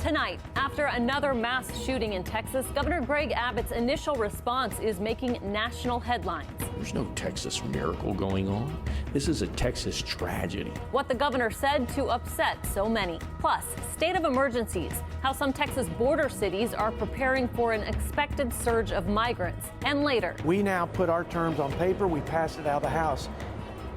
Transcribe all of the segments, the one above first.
Tonight, after another mass shooting in Texas, Governor Greg Abbott's initial response is making national headlines. There's no Texas miracle going on. This is a Texas tragedy. What the governor said to upset so many. Plus, state of emergencies, how some Texas border cities are preparing for an expected surge of migrants. And later, we now put our terms on paper. We passed it out of the House.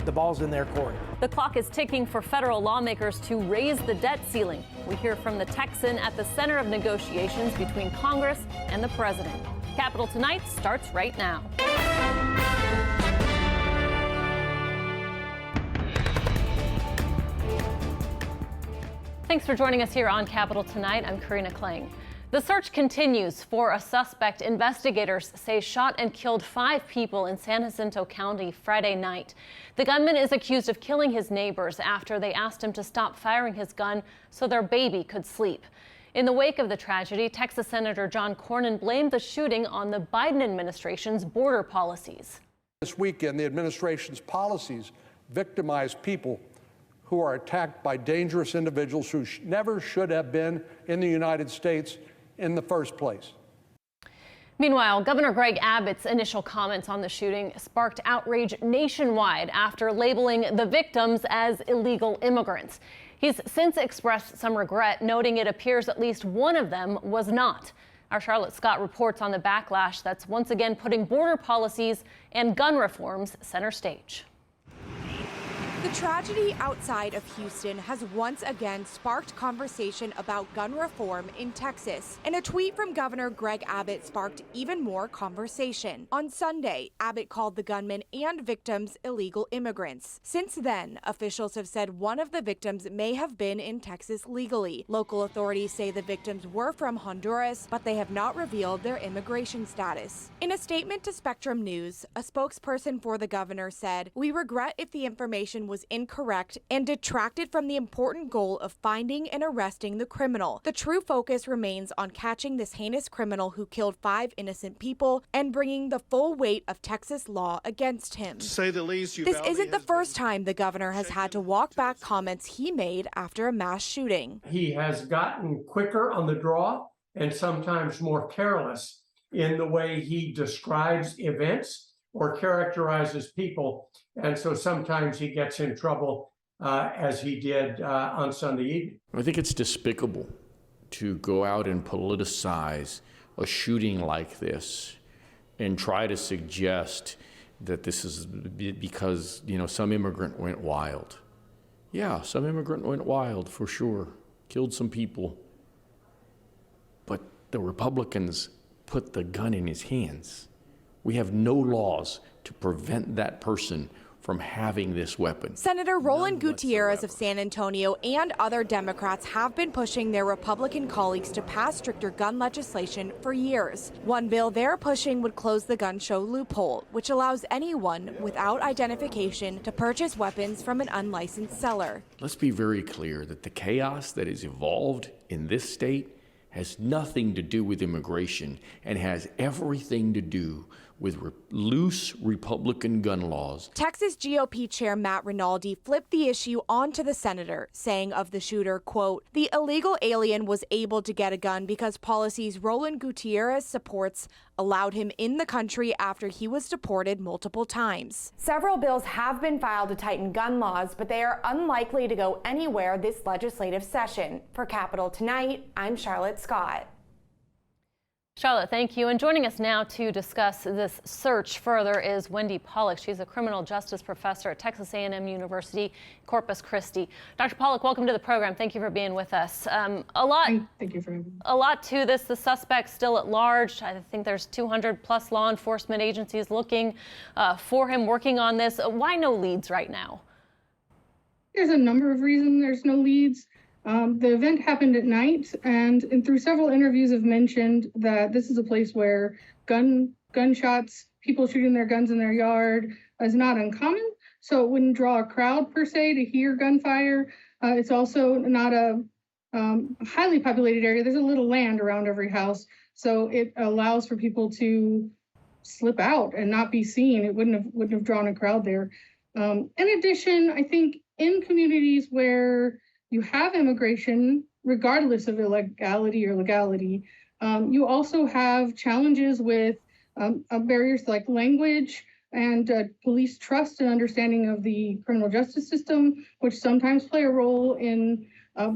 The ball's in their court. The clock is ticking for federal lawmakers to raise the debt ceiling. We hear from the Texan at the center of negotiations between Congress and the president. Capitol Tonight starts right now. Thanks for joining us here on Capitol Tonight. I'm Karina Kling. The search continues for a suspect investigators say shot and killed 5 people in San Jacinto County Friday night. The gunman is accused of killing his neighbors after they asked him to stop firing his gun so their baby could sleep. In the wake of the tragedy, Texas Senator John Cornyn blamed the shooting on the Biden administration's border policies. This weekend, the administration's policies victimize people who are attacked by dangerous individuals who never should have been in the United States in the first place. Meanwhile, Governor Greg Abbott's initial comments on the shooting sparked outrage nationwide after labeling the victims as illegal immigrants. He's since expressed some regret, noting it appears at least one of them was not. Our Charlotte Scott reports on the backlash that's once again putting border policies and gun reforms center stage. The tragedy outside of Houston has once again sparked conversation about gun reform in Texas. And a tweet from Governor Greg Abbott sparked even more conversation. On Sunday, Abbott called the gunman and victims illegal immigrants. Since then, officials have said one of the victims may have been in Texas legally. Local authorities say the victims were from Honduras, but they have not revealed their immigration status. In a statement to Spectrum News, a spokesperson for the governor said, "We regret if the information was incorrect and detracted from the important goal of finding and arresting the criminal. The true focus remains on catching this heinous criminal who killed 5 innocent people and bringing the full weight of Texas law against him." To say the least, this isn't the first time the governor has had to walk back comments he made after a mass shooting. He has gotten quicker on the draw and sometimes more careless in the way he describes events or characterizes people. And so sometimes he gets in trouble, as he did on Sunday evening. I think it's despicable to go out and politicize a shooting like this and try to suggest that this is because, some immigrant went wild. Yeah, some immigrant went wild for sure, killed some people. But the Republicans put the gun in his hands. We have no laws to prevent that person from having this weapon. Senator Roland Gutierrez of San Antonio and other Democrats have been pushing their Republican colleagues to pass stricter gun legislation for years. One bill they're pushing would close the gun show loophole, which allows anyone without identification to purchase weapons from an unlicensed seller. Let's be very clear that the chaos that has evolved in this state has nothing to do with immigration and has everything to do with loose Republican gun laws. Texas GOP Chair Matt Rinaldi flipped the issue onto the senator, saying of the shooter, quote, "The illegal alien was able to get a gun because policies Roland Gutierrez supports allowed him in the country after he was deported multiple times." Several bills have been filed to tighten gun laws, but they are unlikely to go anywhere this legislative session. For Capitol Tonight, I'm Charlotte Scott. Charlotte, thank you. And joining us now to discuss this search further is Wendy Pollock. She's a criminal justice professor at Texas A&M University, Corpus Christi. Dr. Pollock, welcome to the program. Thank you for being with us. Thank you for having me. A lot to this. The suspect still at large. I think there's 200 plus law enforcement agencies looking for him, working on this. Why no leads right now? There's a number of reasons there's no leads. The event happened at night, and through several interviews have mentioned that this is a place where gunshots, people shooting their guns in their yard is not uncommon. So it wouldn't draw a crowd per se to hear gunfire. It's also not a highly populated area. There's a little land around every house. So it allows for people to slip out and not be seen. It wouldn't have drawn a crowd there. In addition, I think in communities where you have immigration, regardless of illegality or legality. You also have challenges with barriers like language and police trust and understanding of the criminal justice system, which sometimes play a role in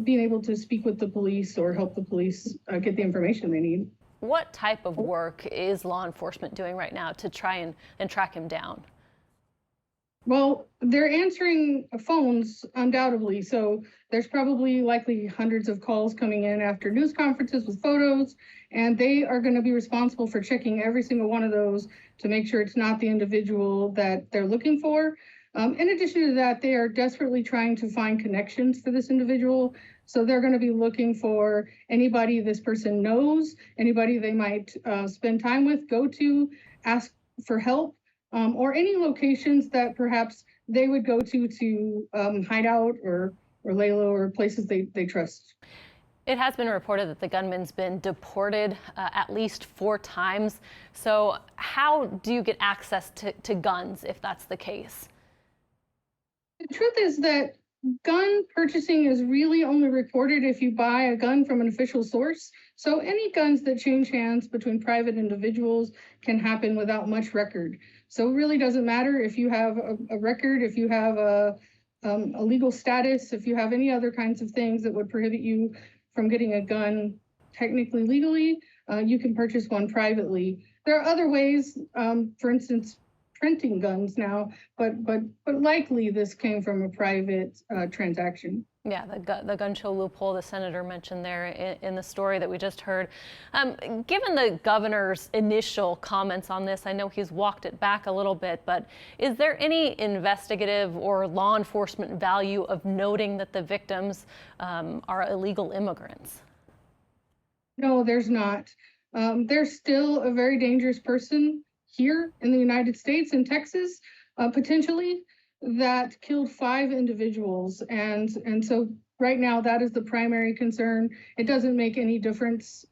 being able to speak with the police or help the police get the information they need. What type of work is law enforcement doing right now to try and track him down? Well, they're answering phones undoubtedly. So there's probably likely hundreds of calls coming in after news conferences with photos, and they are going to be responsible for checking every single one of those to make sure it's not the individual that they're looking for. In addition to that, they are desperately trying to find connections for this individual. So they're going to be looking for anybody this person knows, anybody they might spend time with, go to, ask for help. Or any locations that perhaps they would go to hide out or lay low, or places they trust. It has been reported that the gunman's been deported at least 4 times. So how do you get access to guns if that's the case? The truth is that gun purchasing is really only reported if you buy a gun from an official source. So any guns that change hands between private individuals can happen without much record. So it really doesn't matter if you have a record, if you have a legal status, if you have any other kinds of things that would prohibit you from getting a gun technically legally, you can purchase one privately. There are other ways, for instance, printing guns now, but likely this came from a private transaction. Yeah, the gun show loophole the senator mentioned there in the story that we just heard. Given the governor's initial comments on this, I know he's walked it back a little bit, but is there any investigative or law enforcement value of noting that the victims are illegal immigrants? No, there's not. There's still a very dangerous person here in the United States, in Texas, potentially, that killed 5 individuals. And so right now that is the primary concern. It doesn't make any difference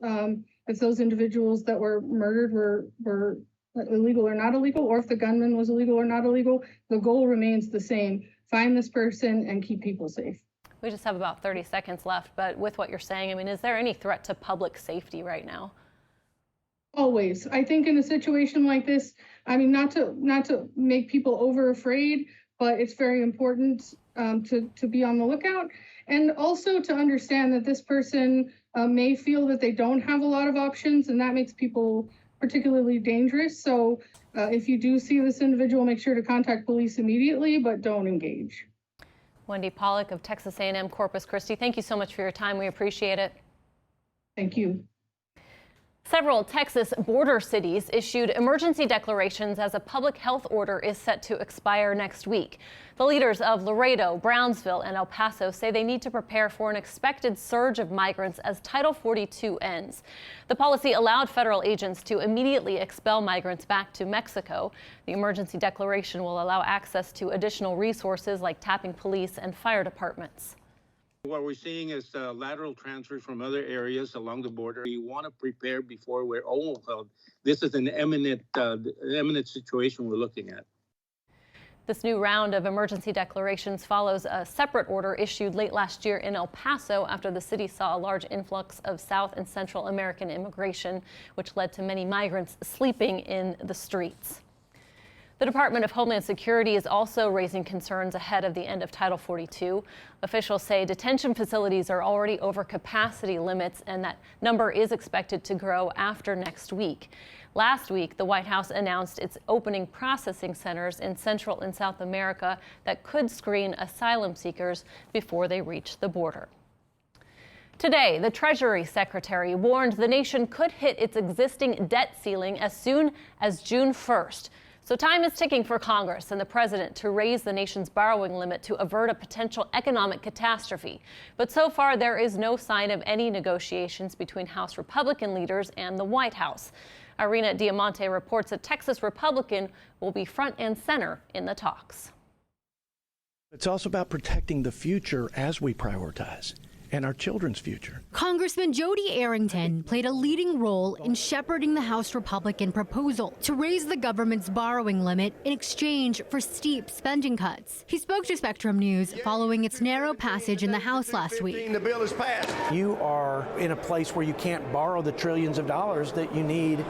if those individuals that were murdered were illegal or not illegal, or if the gunman was illegal or not illegal. The goal remains the same: find this person and keep people safe. We just have about 30 seconds left, but with what you're saying, I mean, is there any threat to public safety right now? Always. I think in a situation like this, I mean, not to make people over afraid, but it's very important to be on the lookout, and also to understand that this person may feel that they don't have a lot of options, and that makes people particularly dangerous. So if you do see this individual, make sure to contact police immediately, but don't engage. Wendy Pollock of Texas A&M Corpus Christi, thank you so much for your time. We appreciate it. Thank you. Several Texas border cities issued emergency declarations as a public health order is set to expire next week. The leaders of Laredo, Brownsville, and El Paso say they need to prepare for an expected surge of migrants as Title 42 ends. The policy allowed federal agents to immediately expel migrants back to Mexico. The emergency declaration will allow access to additional resources like tapping police and fire departments. What we're seeing is lateral transfers from other areas along the border. We want to prepare before we're overwhelmed. This is an imminent situation we're looking at. This new round of emergency declarations follows a separate order issued late last year in El Paso after the city saw a large influx of South and Central American immigration, which led to many migrants sleeping in the streets. The Department of Homeland Security is also raising concerns ahead of the end of Title 42. Officials say detention facilities are already over capacity limits, and that number is expected to grow after next week. Last week, the White House announced it's opening processing centers in Central and South America that could screen asylum seekers before they reach the border. Today, the Treasury Secretary warned the nation could hit its existing debt ceiling as soon as June 1st. So time is ticking for Congress and the president to raise the nation's borrowing limit to avert a potential economic catastrophe. But so far, there is no sign of any negotiations between House Republican leaders and the White House. Irina Diamante reports a Texas Republican will be front and center in the talks. It's also about protecting the future as we prioritize. and our children's future. Congressman Jody Arrington played a leading role in shepherding the House Republican proposal to raise the government's borrowing limit in exchange for steep spending cuts. He spoke to Spectrum News following its narrow passage in the House last week. The bill is passed. You are in a place where you can't borrow the trillions of dollars that you need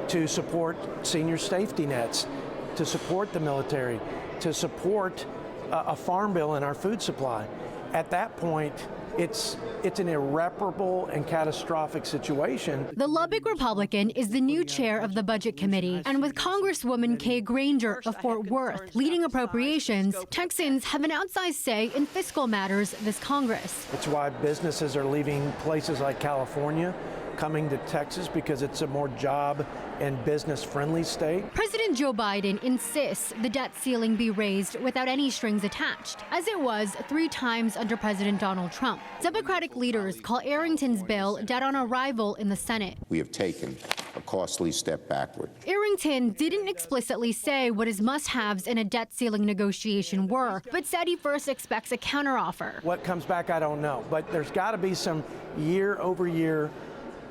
to support senior safety nets, to support the military, to support a farm bill and our food supply. At that point, it's an irreparable and catastrophic situation. The Lubbock Republican is the new chair of the Budget Committee, and with Congresswoman Kay Granger of Fort Worth leading appropriations, Texans have an outsized say in fiscal matters this Congress. It's why businesses are leaving places like California, coming to Texas, because it's a more job and business-friendly state. President Joe Biden insists the debt ceiling be raised without any strings attached, as it was 3 times under President Donald Trump. Democratic leaders call Arrington's bill dead on arrival in the Senate. We have taken a costly step backward. Arrington didn't explicitly say what his must-haves in a debt ceiling negotiation were, but said he first expects a counteroffer. What comes back, I don't know, but there's got to be some year-over-year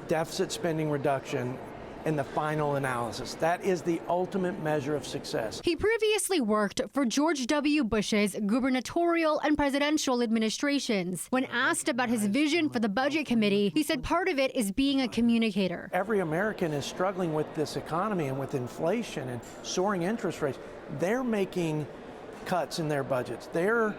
deficit spending reduction in the final analysis. That is the ultimate measure of success. He previously worked for George W. Bush's gubernatorial and presidential administrations. When asked about his vision for the Budget Committee, he said part of it is being a communicator. Every American is struggling with this economy and with inflation and soaring interest rates. They're making cuts in their budgets. They're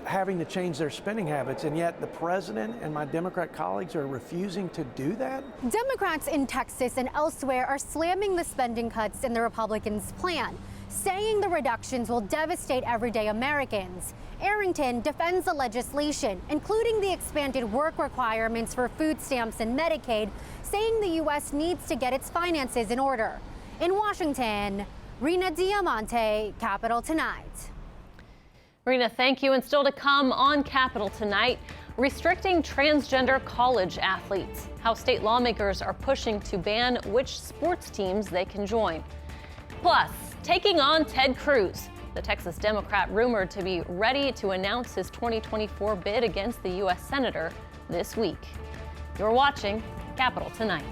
having to change their spending habits, and yet the president and my Democrat colleagues are refusing to do that. Democrats in Texas and elsewhere are slamming the spending cuts in the Republicans' plan, saying the reductions will devastate everyday Americans. Arrington defends the legislation, including the expanded work requirements for food stamps and Medicaid, saying the U.S. needs to get its finances in order. In Washington, Rena Diamante, Capitol Tonight. Rena, thank you. And still to come on Capitol Tonight, restricting transgender college athletes, how state lawmakers are pushing to ban which sports teams they can join. Plus, taking on Ted Cruz, the Texas Democrat rumored to be ready to announce his 2024 bid against the U.S. Senator this week. You're watching Capitol Tonight.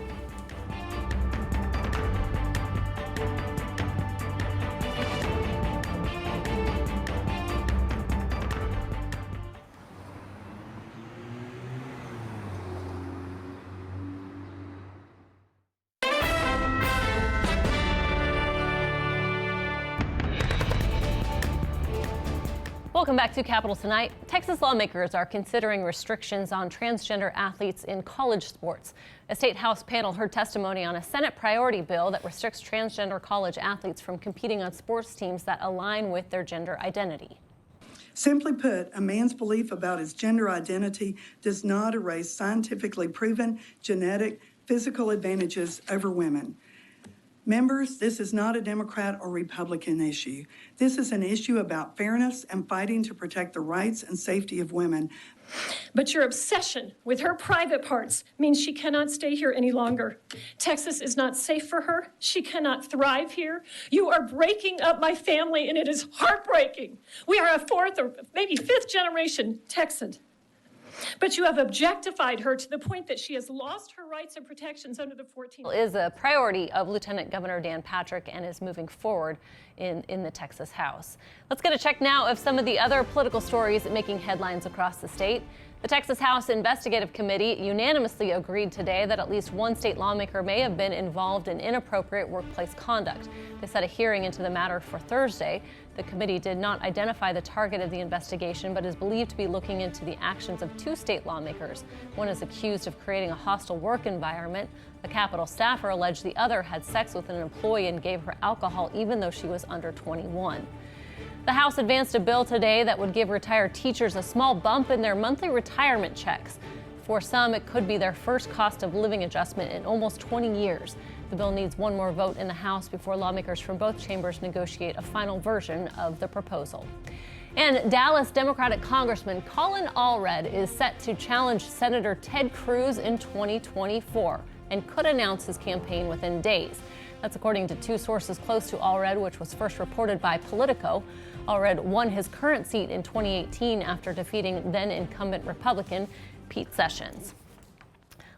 Welcome back to Capitol Tonight. Texas lawmakers are considering restrictions on transgender athletes in college sports. A state House panel heard testimony on a Senate priority bill that restricts transgender college athletes from competing on sports teams that align with their gender identity. Simply put, a man's belief about his gender identity does not erase scientifically proven genetic, physical advantages over women. Members, this is not a Democrat or Republican issue. This is an issue about fairness and fighting to protect the rights and safety of women. But your obsession with her private parts means she cannot stay here any longer. Texas is not safe for her. She cannot thrive here. You are breaking up my family, and it is heartbreaking. We are a 4th or maybe 5th generation Texan. But you have objectified her to the point that she has lost her rights and protections under the 14th. Is a priority of Lieutenant Governor Dan Patrick and is moving forward in the Texas House. Let's get a check now of some of the other political stories making headlines across the state. The Texas House Investigative Committee unanimously agreed today that at least one state lawmaker may have been involved in inappropriate workplace conduct. They set a hearing into the matter for Thursday. The committee did not identify the target of the investigation, but is believed to be looking into the actions of 2 state lawmakers. One is accused of creating a hostile work environment. A Capitol staffer alleged the other had sex with an employee and gave her alcohol even though she was under 21. The House advanced a bill today that would give retired teachers a small bump in their monthly retirement checks. For some, it could be their first cost of living adjustment in almost 20 years. The bill needs one more vote in the House before lawmakers from both chambers negotiate a final version of the proposal. And Dallas Democratic Congressman Colin Allred is set to challenge Senator Ted Cruz in 2024 and could announce his campaign within days. That's according to two sources close to Allred, which was first reported by Politico. Allred won his current seat in 2018 after defeating then-incumbent Republican Pete Sessions.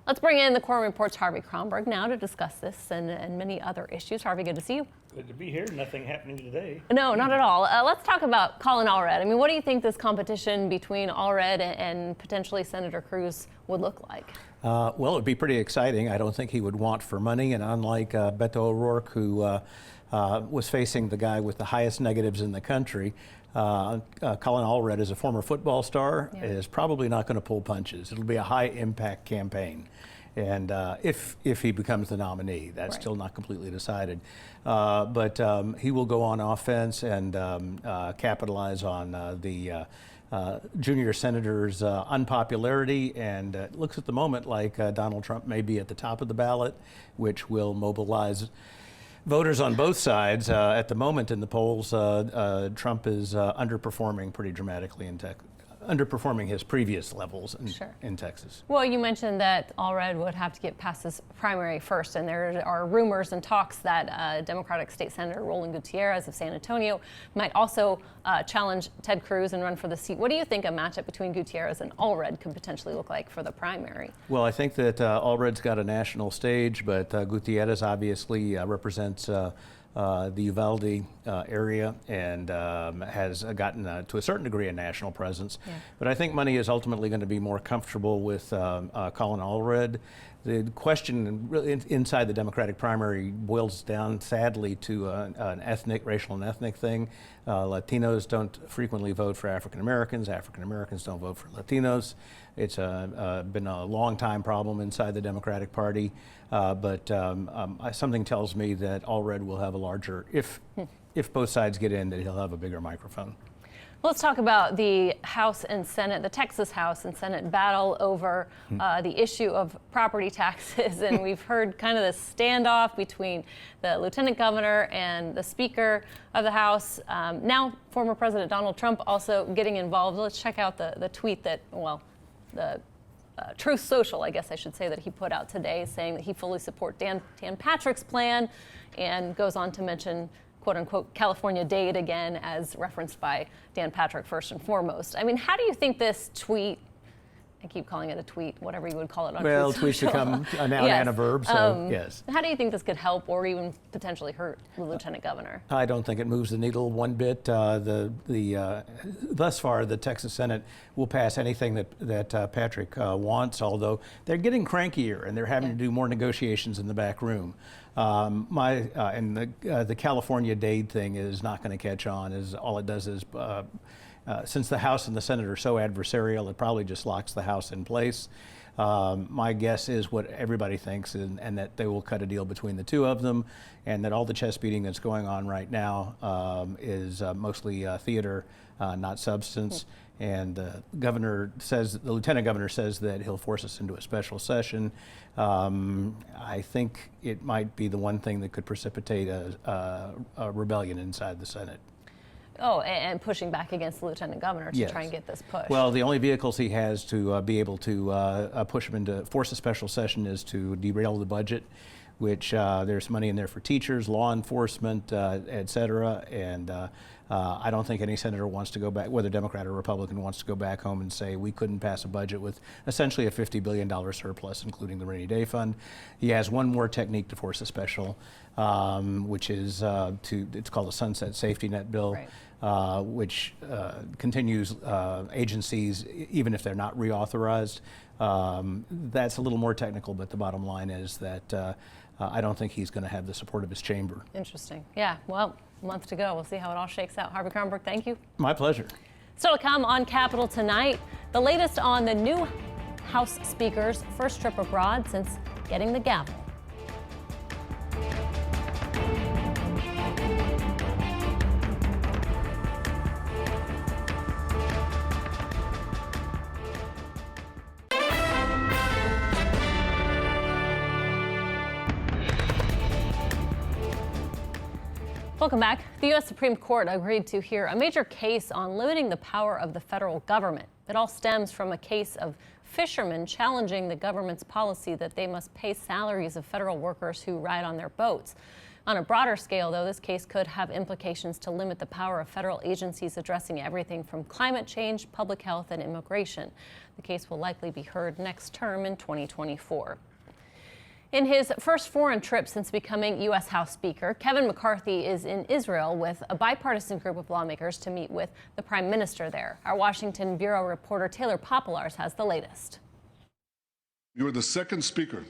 Let's bring in the Quorum Report's Harvey Kronberg now to discuss this and many other issues. Harvey, good to see you. Good to be here. Nothing happening today. No, not at all. Let's talk about Colin Allred. I mean, what do you think this competition between Allred and potentially Senator Cruz would look like? Well, it would be pretty exciting. I don't think he would want for money. And unlike Beto O'Rourke, who was facing the guy with the highest negatives in the country, Colin Allred, as a former football star, is probably not going to pull punches. It'll be a high-impact campaign. And if he becomes the nominee, that's still not completely decided. But he will go on offense and capitalize on the junior senator's unpopularity, and it looks at the moment like Donald Trump may be at the top of the ballot, which will mobilize voters on both sides. At the moment in the polls, Trump is underperforming pretty dramatically in Texas. Underperforming his previous levels in Texas. Well, you mentioned that Allred would have to get past this primary first, and there are rumors and talks that Democratic State Senator Roland Gutierrez of San Antonio might also challenge Ted Cruz and run for the seat. What do you think a matchup between Gutierrez and Allred could potentially look like for the primary? Well, I think that Allred's got a national stage, but Gutierrez obviously represents the Uvalde area and has gotten to a certain degree a national presence. But I think money is ultimately going to be more comfortable with Colin Allred. The question really inside the Democratic primary boils down sadly to an racial and ethnic thing. Latinos don't frequently vote for African Americans. African Americans don't vote for Latinos. It's been a long time problem inside the Democratic Party, but something tells me that Allred will have a larger, if both sides get in, that he'll have a bigger microphone. Let's talk about the House and Senate, the Texas House and Senate battle over the issue of property taxes. And we've heard kind of this standoff between the Lieutenant Governor and the Speaker of the House. Now, former President Donald Trump also getting involved. Let's check out the tweet that, well, the Truth Social, I guess I should say, that he put out today, saying that he fully supports Dan Patrick's plan, and goes on to mention, quote unquote, California Dade again, as referenced by Dan Patrick first and foremost. I mean, how do you think this tweet, I keep calling it a tweet, whatever you would call it on Well, Truth tweets become a noun and a verb, so yes. How do you think this could help or even potentially hurt the Lieutenant Governor? I don't think it moves the needle one bit. Thus far, the Texas Senate will pass anything that Patrick wants, although they're getting crankier and they're having to do more negotiations in the back room. The California Dade thing is not going to catch on. All it does is, since the House and the Senate are so adversarial, it probably just locks the House in place. My guess is what everybody thinks, and that they will cut a deal between the two of them, and that all the chest beating that's going on right now is mostly theater, not substance. And the Lieutenant Governor says that he'll force us into a special session. I think it might be the one thing that could precipitate a rebellion inside the Senate. Oh, and pushing back against the Lieutenant Governor to try and get this push. Well, the only vehicles he has to be able to push him into force a special session is to derail the budget, which there's money in there for teachers, law enforcement, et cetera. And I don't think any senator wants to go back, whether Democrat or Republican, wants to go back home and say we couldn't pass a budget with essentially a $50 billion surplus, including the rainy day fund. He has one more technique to force a special, which is it's called a sunset safety net bill, which continues agencies even if they're not reauthorized. That's a little more technical, but the bottom line is that I don't think he's going to have the support of his chamber. Interesting. Yeah, well, a month to go. We'll see how it all shakes out. Harvey Kronberg, thank you. My pleasure. Still to come on Capitol tonight, the latest on the new House Speaker's first trip abroad since getting the gavel. Welcome back. The U.S. Supreme Court agreed to hear a major case on limiting the power of the federal government. It all stems from a case of fishermen challenging the government's policy that they must pay salaries of federal workers who ride on their boats. On a broader scale, though, this case could have implications to limit the power of federal agencies addressing everything from climate change, public health, and immigration. The case will likely be heard next term in 2024. In his first foreign trip since becoming U.S. House Speaker, Kevin McCarthy is in Israel with a bipartisan group of lawmakers to meet with the Prime Minister there. Our Washington Bureau reporter Taylor Popolars has the latest. You are the second Speaker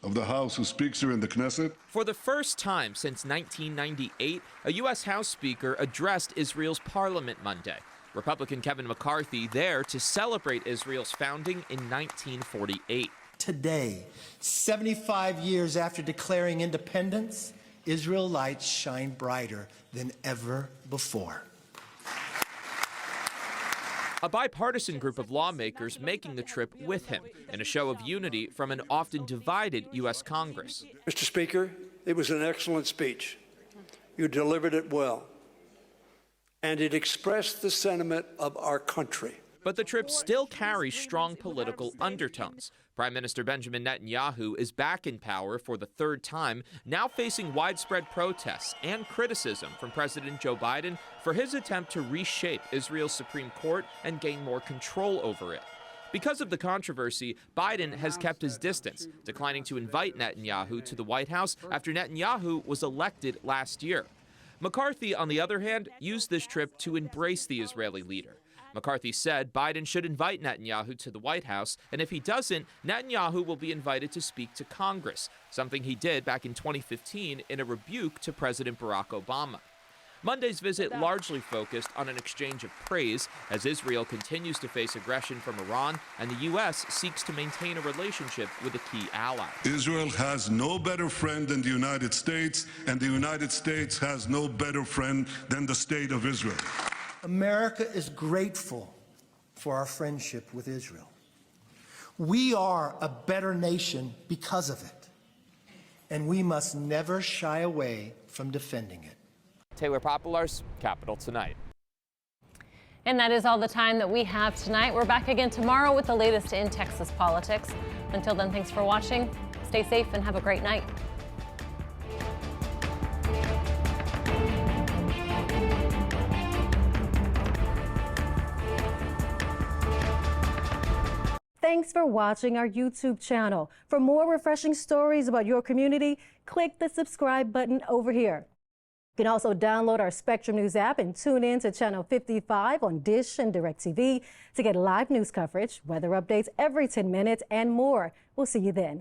of the House who speaks here in the Knesset. For the first time since 1998, a U.S. House Speaker addressed Israel's parliament Monday. Republican Kevin McCarthy there to celebrate Israel's founding in 1948. Today, 75 years after declaring independence, Israel lights shine brighter than ever before. A bipartisan group of lawmakers making the trip with him in a show of unity from an often divided U.S. Congress. Mr. Speaker, it was an excellent speech. You delivered it well, and it expressed the sentiment of our country. But the trip still carries strong political undertones. Prime Minister Benjamin Netanyahu is back in power for the third time, now facing widespread protests and criticism from President Joe Biden for his attempt to reshape Israel's Supreme Court and gain more control over it. Because of the controversy, Biden has kept his distance, declining to invite Netanyahu to the White House after Netanyahu was elected last year. McCarthy, on the other hand, used this trip to embrace the Israeli leader. McCarthy said Biden should invite Netanyahu to the White House, and if he doesn't, Netanyahu will be invited to speak to Congress, something he did back in 2015 in a rebuke to President Barack Obama. Monday's visit largely focused on an exchange of praise as Israel continues to face aggression from Iran and the U.S. seeks to maintain a relationship with a key ally. Israel has no better friend than the United States, and the United States has no better friend than the State of Israel. America is grateful for our friendship with Israel. We are a better nation because of it, and we must never shy away from defending it. Taylor Popolars, Capital Tonight. And that is all the time that we have tonight. We're back again tomorrow with the latest in Texas politics. Until then, thanks for watching. Stay safe and have a great night. Thanks for watching our YouTube channel. For more refreshing stories about your community, click the subscribe button over here. You can also download our Spectrum News app and tune in to Channel 55 on Dish and DirecTV to get live news coverage, weather updates every 10 minutes, and more. We'll see you then.